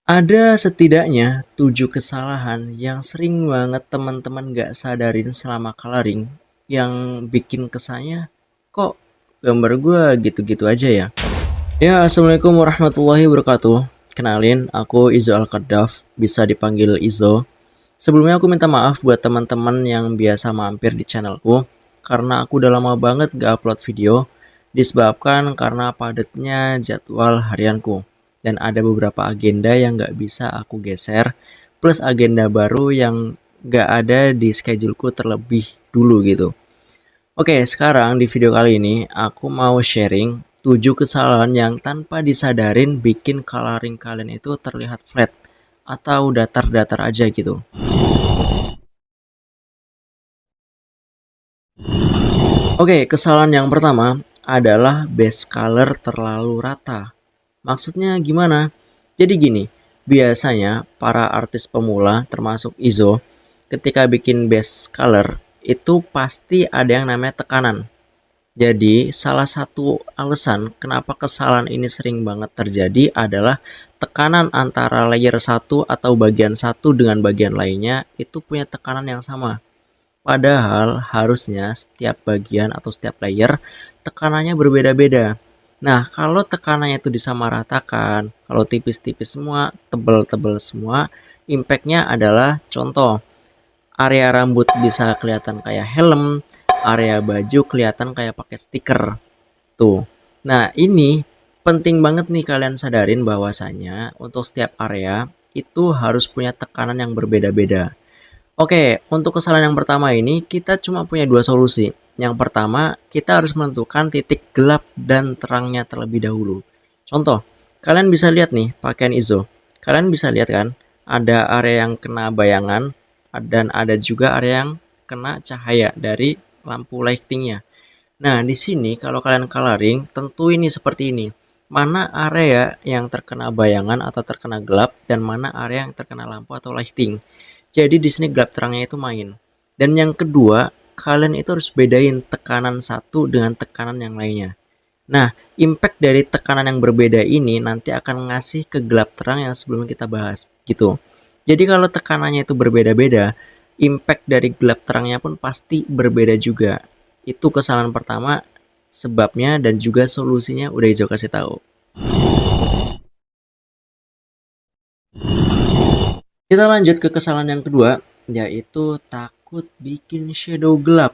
Ada setidaknya 7 kesalahan yang sering banget teman-teman gak sadarin selama coloring yang bikin kesannya kok gambar gue gitu-gitu aja ya. Ya, assalamualaikum warahmatullahi wabarakatuh. Kenalin, aku Izo Al-Qaddaf, bisa dipanggil Izo. Sebelumnya aku minta maaf buat teman-teman yang biasa mampir di channelku karena aku udah lama banget gak upload video disebabkan karena padatnya jadwal harianku dan ada beberapa agenda yang gak bisa aku geser plus agenda baru yang gak ada di scheduleku terlebih dulu gitu. Oke, sekarang di video kali ini aku mau sharing 7 kesalahan yang tanpa disadarin bikin coloring kalian itu terlihat flat atau datar-datar aja gitu. Oke, kesalahan yang pertama adalah base color terlalu rata. Maksudnya gimana? Jadi gini, biasanya para artis pemula termasuk Izo ketika bikin base color itu pasti ada yang namanya tekanan. Jadi salah satu alasan kenapa kesalahan ini sering banget terjadi adalah tekanan antara layer satu atau bagian satu dengan bagian lainnya itu punya tekanan yang sama. Padahal harusnya setiap bagian atau setiap layer tekanannya berbeda-beda. Nah, kalau tekanannya itu disamaratakan, kalau tipis-tipis semua, tebel-tebel semua, impactnya adalah contoh, area rambut bisa kelihatan kayak helm, area baju kelihatan kayak pakai stiker. Tuh. Nah, ini penting banget nih kalian sadarin bahwasanya untuk setiap area itu harus punya tekanan yang berbeda-beda. Oke, untuk kesalahan yang pertama ini kita cuma punya dua solusi. Yang pertama, kita harus menentukan titik gelap dan terangnya terlebih dahulu. Contoh, kalian bisa lihat nih pakaian Izo. Kalian bisa lihat kan, ada area yang kena bayangan dan ada juga area yang kena cahaya dari lampu lightingnya. Nah, di sini kalau kalian coloring, tentu ini seperti ini. Mana area yang terkena bayangan atau terkena gelap dan mana area yang terkena lampu atau lighting. Jadi di sini gelap terangnya itu main. Dan yang kedua, kalian itu harus bedain tekanan satu dengan tekanan yang lainnya. Nah, impact dari tekanan yang berbeda ini nanti akan ngasih ke gelap terang yang sebelum kita bahas, gitu. Jadi kalau tekanannya itu berbeda-beda, impact dari gelap terangnya pun pasti berbeda juga. Itu kesalahan pertama, sebabnya dan juga solusinya udah Ijo kasih tahu. Kita lanjut ke kesalahan yang kedua, yaitu takut bikin shadow gelap.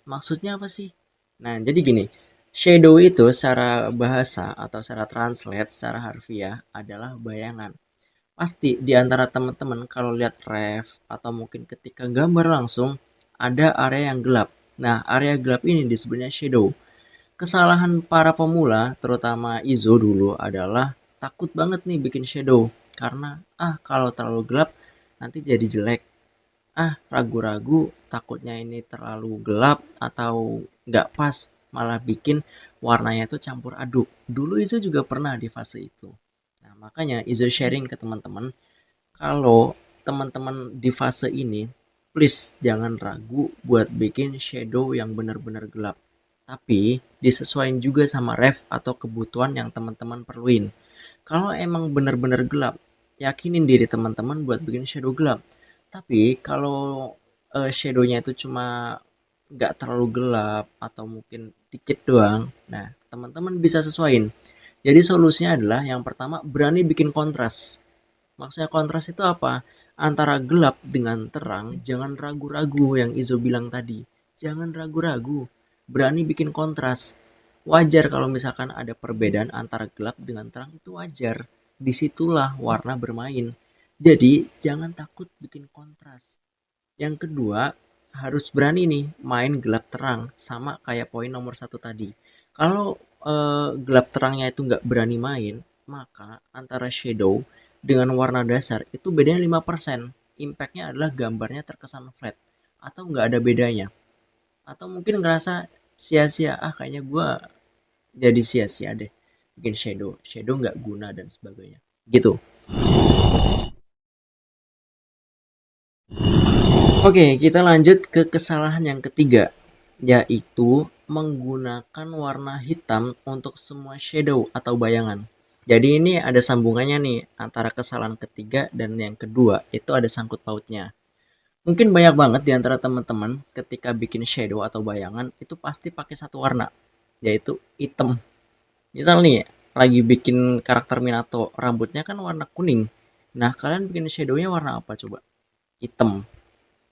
Maksudnya apa sih? Nah, jadi gini, shadow itu secara bahasa atau secara translate, secara harfiah adalah bayangan. Pasti di antara teman-teman kalau lihat ref atau mungkin ketika gambar langsung ada area yang gelap. Nah, area gelap ini disebutnya shadow. Kesalahan para pemula, terutama Izo dulu adalah takut banget nih bikin shadow. Karena kalau terlalu gelap nanti jadi jelek. Ragu-ragu takutnya ini terlalu gelap atau nggak pas malah bikin warnanya itu campur aduk. Dulu Izo juga pernah di fase itu. Nah, makanya Izo sharing ke teman-teman kalau teman-teman di fase ini please jangan ragu buat bikin shadow yang benar-benar gelap. Tapi disesuaikan juga sama ref atau kebutuhan yang teman-teman perluin. Kalau emang benar-benar gelap, yakinin diri teman-teman buat bikin shadow gelap. Tapi kalau shadownya itu cuma nggak terlalu gelap atau mungkin dikit doang, nah teman-teman bisa sesuaiin. Jadi solusinya adalah yang pertama berani bikin kontras. Maksudnya kontras itu apa? Antara gelap dengan terang, jangan ragu-ragu yang Izo bilang tadi. Jangan ragu-ragu, berani bikin kontras. Wajar kalau misalkan ada perbedaan antara gelap dengan terang itu wajar. Disitulah warna bermain. Jadi jangan takut bikin kontras. Yang kedua, harus berani nih main gelap terang sama kayak poin nomor satu tadi. Kalau gelap terangnya itu nggak berani main, maka antara shadow dengan warna dasar itu bedanya 5%. Impactnya adalah gambarnya terkesan flat atau nggak ada bedanya. Atau mungkin ngerasa sia-sia, kayaknya gue jadi sia-sia deh bikin shadow. Shadow nggak guna dan sebagainya. Gitu. Oke, kita lanjut ke kesalahan yang ketiga, yaitu menggunakan warna hitam untuk semua shadow atau bayangan. Jadi ini ada sambungannya nih antara kesalahan ketiga dan yang kedua, itu ada sangkut pautnya. Mungkin banyak banget di antara teman-teman ketika bikin shadow atau bayangan itu pasti pakai satu warna, yaitu hitam. Misal nih, lagi bikin karakter Minato, rambutnya kan warna kuning. Nah, kalian bikin shadownya warna apa coba? Hitam.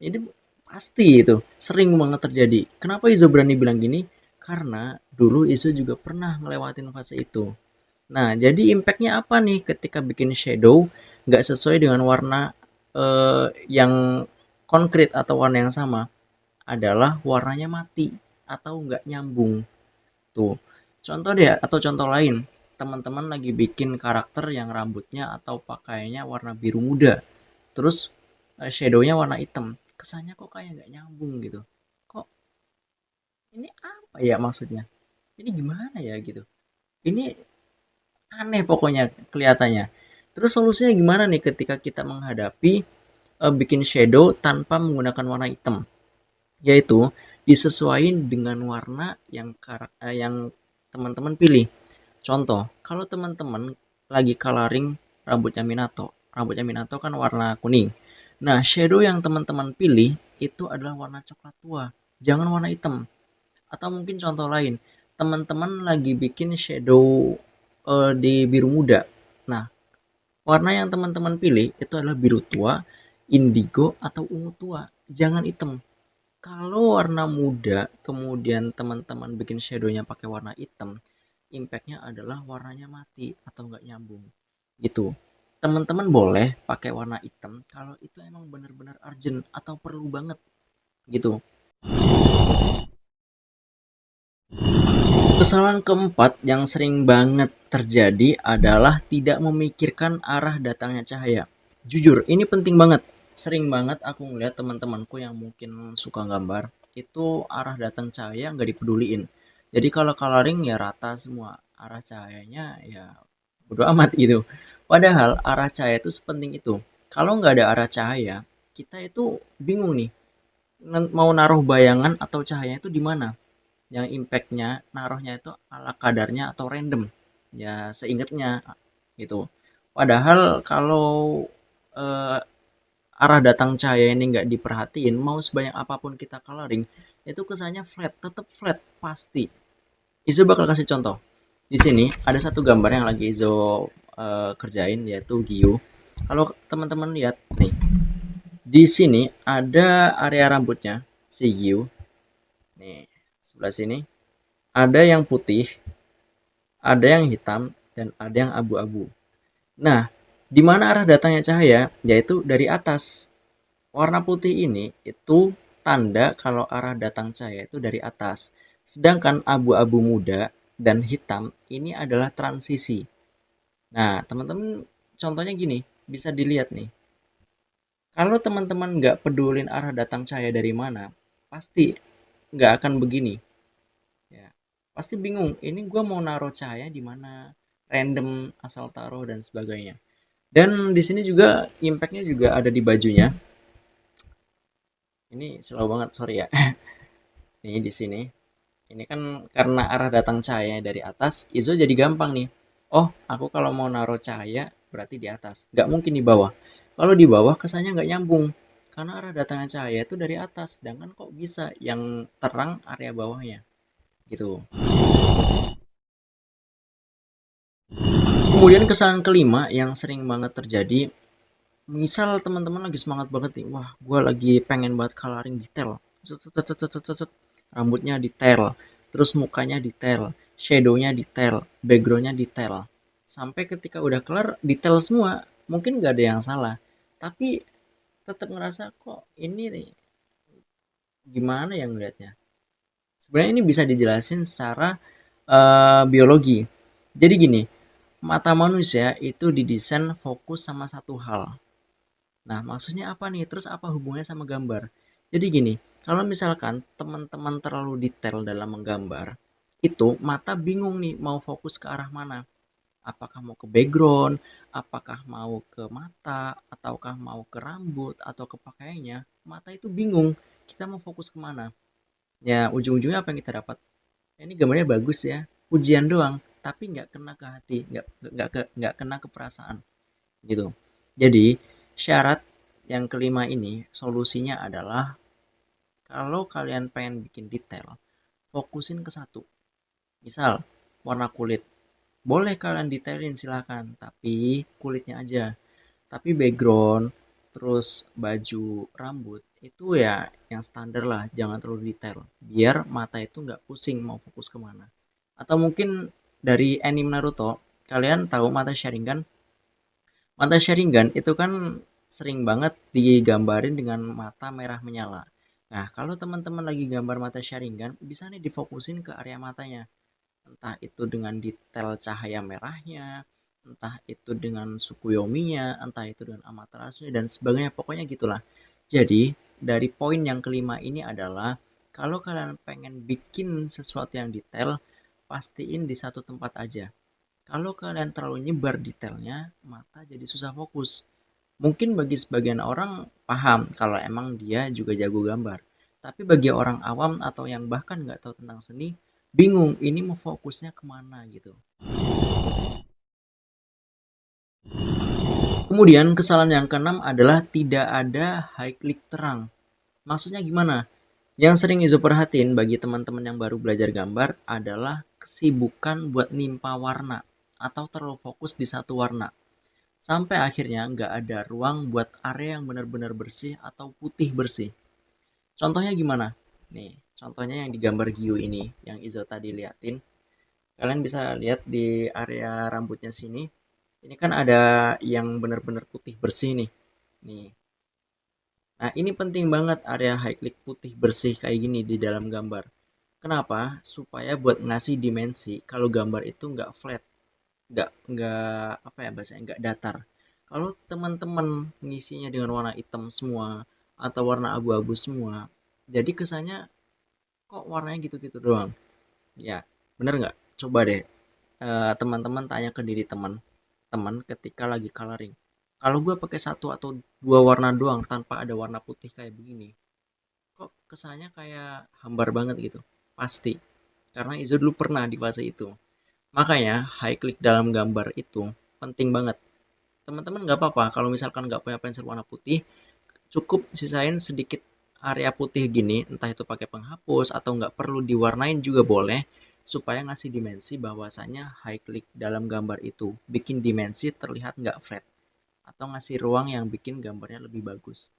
Ini pasti itu, sering banget terjadi. Kenapa Izo berani bilang gini? Karena dulu Izo juga pernah ngelewatin fase itu. Nah, jadi impactnya apa nih ketika bikin shadow nggak sesuai dengan warna yang konkret atau warna yang sama? Adalah warnanya mati atau nggak nyambung. Tuh, contoh deh atau contoh lain, teman-teman lagi bikin karakter yang rambutnya atau pakaiannya warna biru muda, terus shadow-nya warna hitam. Kesannya kok kayak nggak nyambung gitu. Kok ini apa ya maksudnya? Ini gimana ya gitu. Ini aneh pokoknya kelihatannya. Terus solusinya gimana nih ketika kita menghadapi bikin shadow tanpa menggunakan warna hitam? Yaitu disesuaikan dengan warna yang teman-teman pilih. Contoh, kalau teman-teman lagi coloring rambutnya Minato kan warna kuning. Nah, shadow yang teman-teman pilih itu adalah warna coklat tua, jangan warna hitam. Atau mungkin contoh lain, teman-teman lagi bikin shadow di biru muda. Nah, warna yang teman-teman pilih itu adalah biru tua, indigo atau ungu tua, jangan hitam. Kalau warna muda, kemudian teman-teman bikin shadownya pakai warna hitam, impactnya adalah warnanya mati atau nggak nyambung. Gitu. Teman-teman boleh pakai warna hitam kalau itu emang benar-benar urgent atau perlu banget gitu. Kesalahan keempat yang sering banget terjadi adalah tidak memikirkan arah datangnya cahaya. Jujur, ini penting banget. Sering banget aku ngeliat teman-temanku yang mungkin suka gambar, itu arah datang cahaya nggak dipeduliin. Jadi kalau coloring ya rata semua, arah cahayanya ya bodo amat gitu. Padahal arah cahaya itu sepenting itu. Kalau nggak ada arah cahaya, kita itu bingung nih, mau naruh bayangan atau cahaya itu di mana, yang impactnya naruhnya itu ala kadarnya atau random ya seingatnya gitu. Padahal kalau eh, arah datang cahaya ini nggak diperhatiin, mau sebanyak apapun kita coloring itu kesannya flat, tetap flat pasti. Izo bakal kasih contoh. Di sini ada satu gambar yang lagi Izo kerjain, yaitu Gyu. Kalau teman-teman lihat nih, di sini ada area rambutnya si Gyu nih, sebelah sini ada yang putih, ada yang hitam, dan ada yang abu-abu. Nah, di mana arah datangnya cahaya? Yaitu dari atas. Warna putih ini itu tanda kalau arah datang cahaya itu dari atas. Sedangkan abu-abu muda dan hitam ini adalah transisi. Nah, teman-teman contohnya gini, bisa dilihat nih. Kalau teman-teman nggak pedulin arah datang cahaya dari mana, pasti nggak akan begini. Ya, pasti bingung. Ini gue mau naruh cahaya di mana? Random asal taruh dan sebagainya. Dan di sini juga impactnya juga ada di bajunya. Ini slow banget, sorry ya. Ini di sini. Ini kan karena arah datang cahaya dari atas, Izo jadi gampang nih. Oh, aku kalau mau naruh cahaya berarti di atas. Nggak mungkin di bawah. Kalau di bawah kesannya nggak nyambung. Karena arah datangnya cahaya itu dari atas. Sedangkan kok bisa yang terang area bawahnya. Gitu. Kemudian kesalahan kelima yang sering banget terjadi, misal teman-teman lagi semangat banget nih, wah gue lagi pengen banget coloring detail, rambutnya detail, terus mukanya detail, shadownya detail, backgroundnya detail, sampai ketika udah kelar detail semua, mungkin gak ada yang salah, tapi tetap ngerasa kok ini nih gimana yang ngeliatnya. Sebenarnya ini bisa dijelasin secara biologi. Jadi gini, mata manusia itu didesain fokus sama satu hal. Nah, maksudnya apa nih? Terus apa hubungannya sama gambar? Jadi gini, kalau misalkan teman-teman terlalu detail dalam menggambar, itu mata bingung nih mau fokus ke arah mana. Apakah mau ke background, apakah mau ke mata, ataukah mau ke rambut, atau ke pakaiannya. Mata itu bingung, kita mau fokus kemana. Ya, ujung-ujungnya apa yang kita dapat? Ini gambarnya bagus ya, pujian doang. tapi nggak kena ke hati, nggak kena ke perasaan gitu. Jadi syarat yang kelima ini solusinya adalah kalau kalian pengen bikin detail, fokusin ke satu. Misal warna kulit, boleh kalian detailin silahkan, tapi kulitnya aja. Tapi background, terus baju, rambut, itu ya yang standar lah, jangan terlalu detail. Biar mata itu nggak pusing mau fokus kemana. Atau mungkin dari anime Naruto, kalian tahu mata Sharingan? Mata Sharingan itu kan sering banget digambarin dengan mata merah menyala. Nah, kalau teman-teman lagi gambar mata Sharingan, bisa nih difokusin ke area matanya. Entah itu dengan detail cahaya merahnya, entah itu dengan Tsukuyomi-nya, entah itu dengan Amaterasu dan sebagainya, pokoknya gitulah. Jadi, dari poin yang kelima ini adalah kalau kalian pengen bikin sesuatu yang detail, pastiin di satu tempat aja. Kalau kalian terlalu nyebar detailnya, mata jadi susah fokus. Mungkin bagi sebagian orang paham kalau emang dia juga jago gambar. Tapi bagi orang awam atau yang bahkan nggak tahu tentang seni, bingung ini mau fokusnya kemana gitu. Kemudian kesalahan yang keenam adalah tidak ada highlight terang. Maksudnya gimana? Yang sering Izo perhatiin bagi teman-teman yang baru belajar gambar adalah kesibukan buat nimpa warna atau terlalu fokus di satu warna. Sampai akhirnya nggak ada ruang buat area yang benar-benar bersih atau putih bersih. Contohnya gimana? Nih, contohnya yang di gambar Gyu ini, yang Izo tadi liatin. Kalian bisa lihat di area rambutnya sini. Ini kan ada yang benar-benar putih bersih nih. Nih. Nah, ini penting banget area highlight putih bersih kayak gini di dalam gambar. Kenapa? Supaya buat ngasih dimensi kalau gambar itu nggak flat, nggak apa ya bahasanya, nggak datar. Kalau teman-teman ngisinya dengan warna hitam semua atau warna abu-abu semua, jadi kesannya kok warnanya gitu-gitu doang. Ya, bener nggak? Coba deh teman-teman tanya ke diri teman-teman ketika lagi coloring. Kalau gue pakai satu atau dua warna doang tanpa ada warna putih kayak begini, kok kesannya kayak hambar banget gitu. Pasti. Karena Izo dulu pernah di fase itu. Makanya high click dalam gambar itu penting banget. Teman-teman nggak apa-apa kalau misalkan nggak punya pensil warna putih, cukup sisain sedikit area putih gini, entah itu pakai penghapus atau nggak perlu diwarnain juga boleh, supaya ngasih dimensi bahwasanya high click dalam gambar itu bikin dimensi terlihat nggak flat atau ngasih ruang yang bikin gambarnya lebih bagus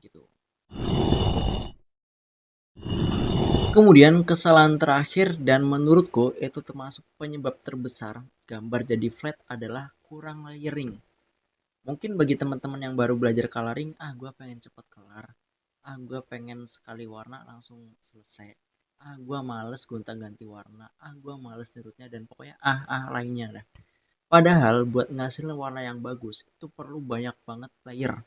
gitu. Kemudian kesalahan terakhir dan menurutku itu termasuk penyebab terbesar gambar jadi flat adalah kurang layering. Mungkin bagi teman-teman yang baru belajar coloring, gue pengen cepet kelar, gue pengen sekali warna langsung selesai, gue males gonta-ganti warna, gue males nirutnya dan pokoknya lainnya dah. Padahal buat ngasilin warna yang bagus itu perlu banyak banget layer.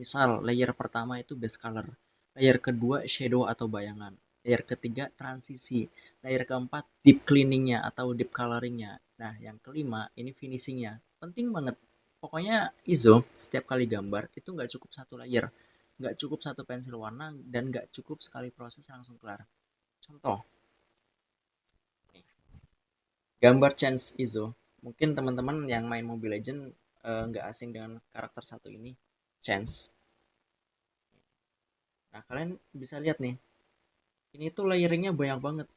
Misal layer pertama itu base color, layer kedua shadow atau bayangan, layer ketiga transisi, layer keempat deep cleaningnya atau deep coloringnya. Nah yang kelima ini finishingnya, penting banget. Pokoknya Izo setiap kali gambar itu nggak cukup satu layer, nggak cukup satu pensil warna, dan nggak cukup sekali proses langsung kelar. Contoh, gambar Chance Izo. Mungkin teman-teman yang main Mobile Legend nggak asing dengan karakter satu ini, Chance. Nah, kalian bisa lihat nih, ini tuh layeringnya banyak banget.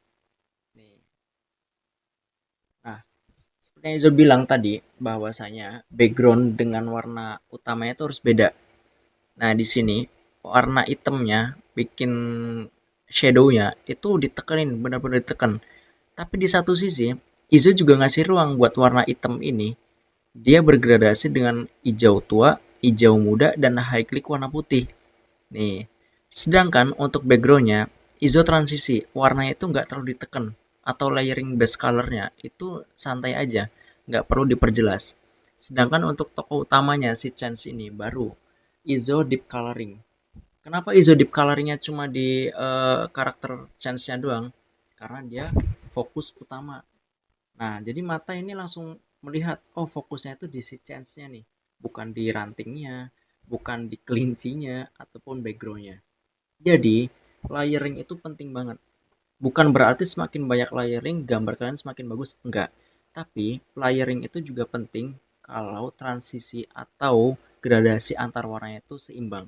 Nih. Nah, seperti yang Izo bilang tadi, bahwasanya background dengan warna utamanya itu harus beda. Nah, di sini warna hitamnya bikin shadownya itu ditekenin, benar-benar ditekan. Tapi di satu sisi, Izo juga ngasih ruang buat warna hitam ini. Dia bergradasi dengan hijau tua, hijau muda, dan high click warna putih. Nih, sedangkan untuk backgroundnya, Izo transisi, warnanya itu nggak terlalu ditekan. Atau layering base colornya, itu santai aja, nggak perlu diperjelas. Sedangkan untuk tokoh utamanya, si Chance ini, baru Izo deep coloring. Kenapa Izo deep coloringnya cuma di karakter Chance-nya doang? Karena dia fokus utama. Nah, jadi mata ini langsung melihat, oh fokusnya itu di si chance-nya nih, bukan di rantingnya, bukan di kelincinya, ataupun backgroundnya. Jadi, layering itu penting banget. Bukan berarti semakin banyak layering, gambar kalian semakin bagus. Enggak. Tapi layering itu juga penting kalau transisi atau gradasi antar warnanya itu seimbang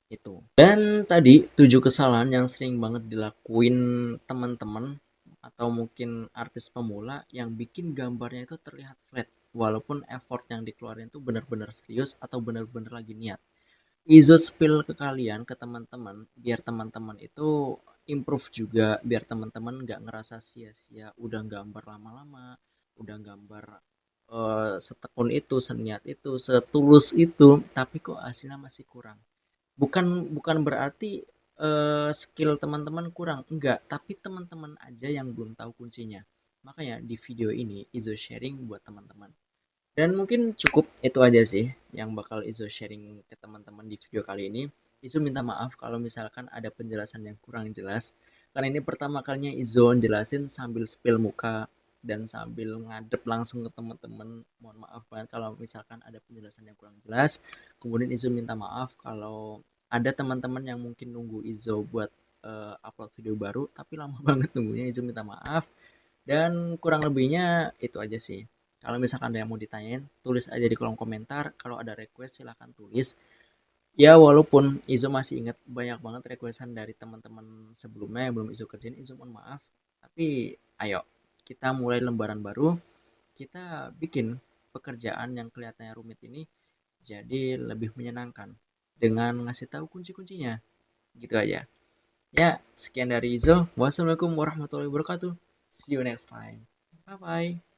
itu. Dan tadi 7 kesalahan yang sering banget dilakuin teman-teman atau mungkin artis pemula yang bikin gambarnya itu terlihat flat walaupun effort yang dikeluarin itu benar-benar serius atau benar-benar lagi niat. Izo spill ke kalian, ke teman-teman, biar teman-teman itu improve juga, biar teman-teman nggak ngerasa sia-sia udah gambar lama-lama, udah gambar setekun itu, seniat itu, setulus itu, tapi kok hasilnya masih kurang. Bukan bukan berarti skill teman-teman kurang, enggak, tapi teman-teman aja yang belum tahu kuncinya. Makanya di video ini Izo sharing buat teman-teman. Dan mungkin cukup itu aja sih yang bakal Izo sharing ke teman-teman di video kali ini. Izo minta maaf kalau misalkan ada penjelasan yang kurang jelas. Karena ini pertama kalinya Izo jelasin sambil spill muka dan sambil ngadep langsung ke teman-teman. Mohon maaf banget kalau misalkan ada penjelasan yang kurang jelas. Kemudian Izo minta maaf kalau ada teman-teman yang mungkin nunggu Izo buat upload video baru tapi lama banget nunggunya. Izo minta maaf. Dan kurang lebihnya itu aja sih. Kalau misalkan ada yang mau ditanyain, tulis aja di kolom komentar. Kalau ada request silahkan tulis. Ya walaupun Izo masih ingat banyak banget requestan dari teman-teman sebelumnya yang belum Izo kerjain, Izo mohon maaf. Tapi ayo kita mulai lembaran baru. Kita bikin pekerjaan yang kelihatannya rumit ini jadi lebih menyenangkan dengan ngasih tahu kunci-kuncinya. Gitu aja. Ya, sekian dari Izo. Wassalamualaikum warahmatullahi wabarakatuh. See you next time. Bye bye.